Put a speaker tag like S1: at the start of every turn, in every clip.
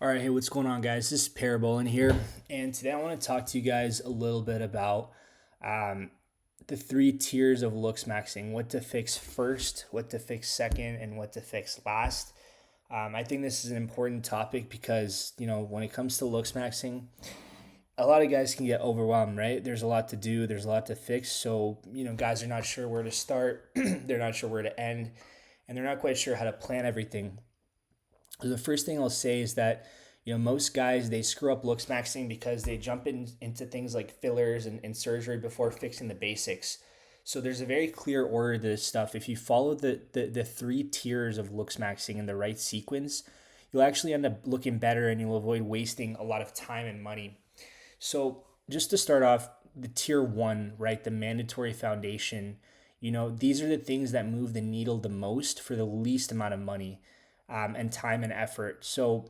S1: All right, hey, what's going on, guys? This is Parabol here, and today I want to talk to you guys a little bit about um, the three tiers of looksmaxxing: what to fix first, what to fix second, and what to fix last. I think this is an important topic because when it comes to looksmaxxing, a lot of guys can get overwhelmed, right? There's a lot to do, there's a lot to fix, so guys are not sure where to start, they're not sure where to end, and they're not quite sure how to plan everything. The first thing I'll say is that most guys, they screw up looks maxing because they jump into things like fillers and surgery before fixing the basics. So there's a very clear order to this stuff. If you follow the three tiers of looks maxing in the right sequence, you'll actually end up looking better and you'll avoid wasting a lot of time and money. So just to start off, the tier one, right, the mandatory foundation, these are the things that move the needle the most for the least amount of money and time and effort. So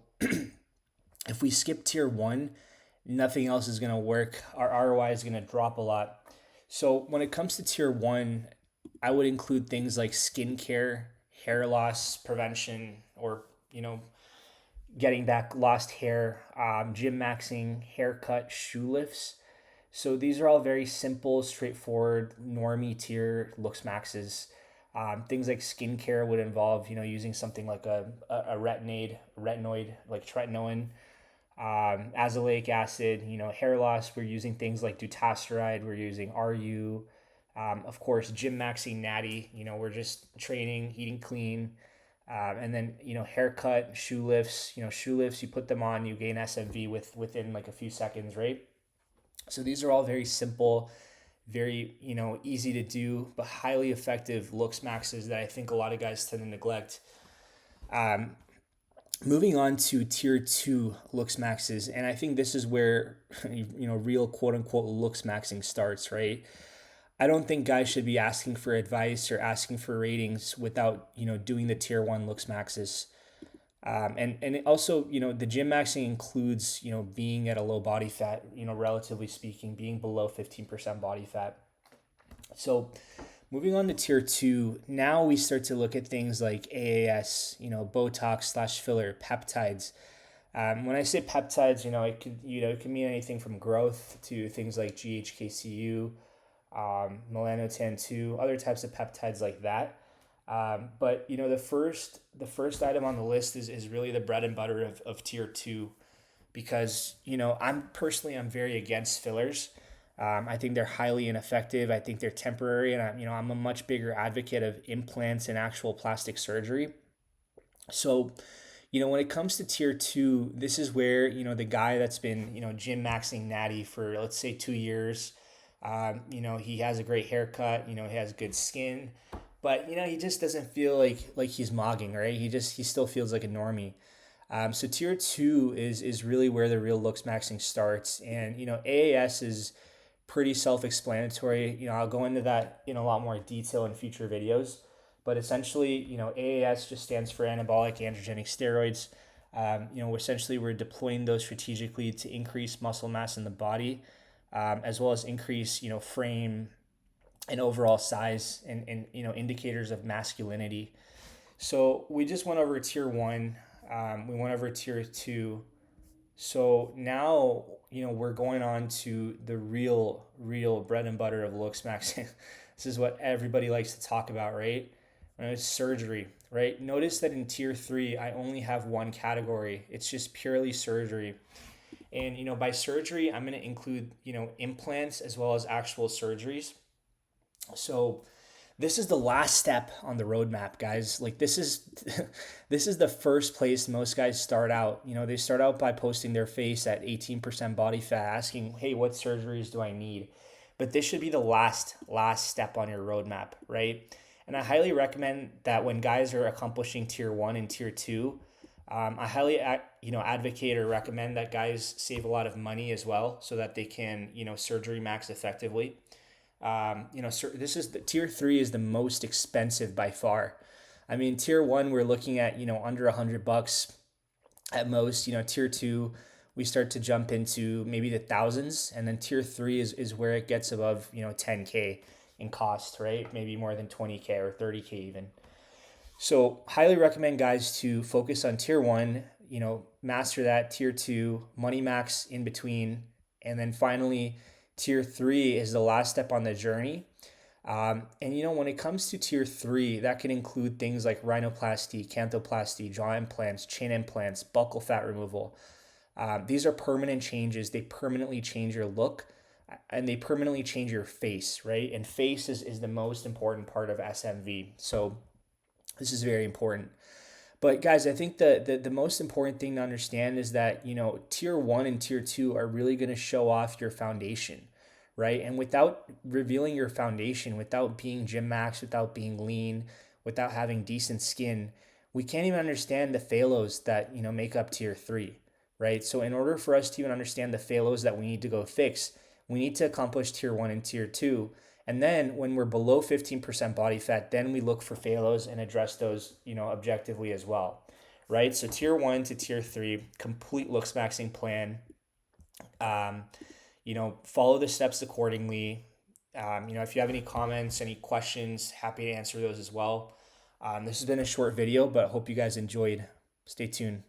S1: if we skip tier one, nothing else is going to work. Our ROI is going to drop a lot. So when it comes to tier one, I would include things like skincare, hair loss prevention, or getting back lost hair, gym maxing, haircut, shoe lifts. So these are all very simple, straightforward, normie tier looks maxes. Things like skincare would involve, using something like a retinoid, like tretinoin, azelaic acid. Hair loss, we're using things like dutasteride, we're using RU. Of course, gym maxing natty, we're just training, eating clean. And then, haircut, shoe lifts, shoe lifts, you put them on, you gain SMV within like a few seconds, right? So these are all very simple, very easy to do, but highly effective looks maxes that I think a lot of guys tend to neglect. Um, Moving on to tier two looks maxes, and I think this is where real quote unquote looks maxing starts, right? I don't think guys should be asking for advice or asking for ratings without doing the tier one looks maxes. And also, the gym maxing includes, being at a low body fat, relatively speaking, being below 15% body fat. So moving on to tier two, now we start to look at things like AAS, Botox slash filler, peptides. When I say peptides, it can mean anything from growth to things like GHKCU, melanotan-2, other types of peptides like that. But the first item on the list is really the bread and butter of tier two, because I'm very against fillers. I think they're highly ineffective. I think they're temporary, and I'm a much bigger advocate of implants and actual plastic surgery. So, when it comes to tier two, this is where the guy that's been gym maxing natty for, let's say, 2 years. He has a great haircut. He has good skin, but he just doesn't feel like he's mogging, right? He still feels like a normie. So tier two is really where the real looks maxing starts, and AAS is pretty self-explanatory. I'll go into that in a lot more detail in future videos, but essentially, AAS just stands for anabolic androgenic steroids. Essentially we're deploying those strategically to increase muscle mass in the body, as well as increase frame and overall size and indicators of masculinity. So we just went over tier one. We went over tier two. So now we're going on to the real bread and butter of looks maxing. This is what everybody likes to talk about, right? It's surgery, right? Notice that in tier three, I only have one category. It's just purely surgery. And by surgery, I'm going to include implants as well as actual surgeries. So this is the last step on the roadmap, guys. Like this is this is the first place most guys start out. They start out by posting their face at 18% body fat, asking, "Hey, what surgeries do I need?" But this should be the last step on your roadmap, right? And I highly recommend that when guys are accomplishing tier one and tier two, I highly advocate or recommend that guys save a lot of money as well, so that they can surgery max effectively. This is the tier three is the most expensive by far. I mean, tier one, we're looking at under $100 at most. Tier two, we start to jump into maybe the thousands, and then tier three is where it gets above 10K in cost, right? Maybe more than 20K or 30K even. So highly recommend guys to focus on tier one. master that. Tier 2, money max in between. And then finally, tier 3 is the last step on the journey. And when it comes to tier 3, that can include things like rhinoplasty, canthoplasty, jaw implants, chin implants, buccal fat removal. These are permanent changes. They permanently change your look and they permanently change your face, right? And face is the most important part of SMV. So this is very important. But guys, I think the most important thing to understand is that, tier 1 and tier 2 are really going to show off your foundation, right? And without revealing your foundation, without being gym max, without being lean, without having decent skin, we can't even understand the phalos that, make up tier 3, right? So in order for us to even understand the phalos that we need to go fix, we need to accomplish tier 1 and tier 2. And then when we're below 15% body fat, then we look for phalos and address those, objectively as well, right? So tier 1 to tier 3, complete looks maxing plan. Follow the steps accordingly. If you have any comments, any questions, happy to answer those as well. This has been a short video, but hope you guys enjoyed. Stay tuned.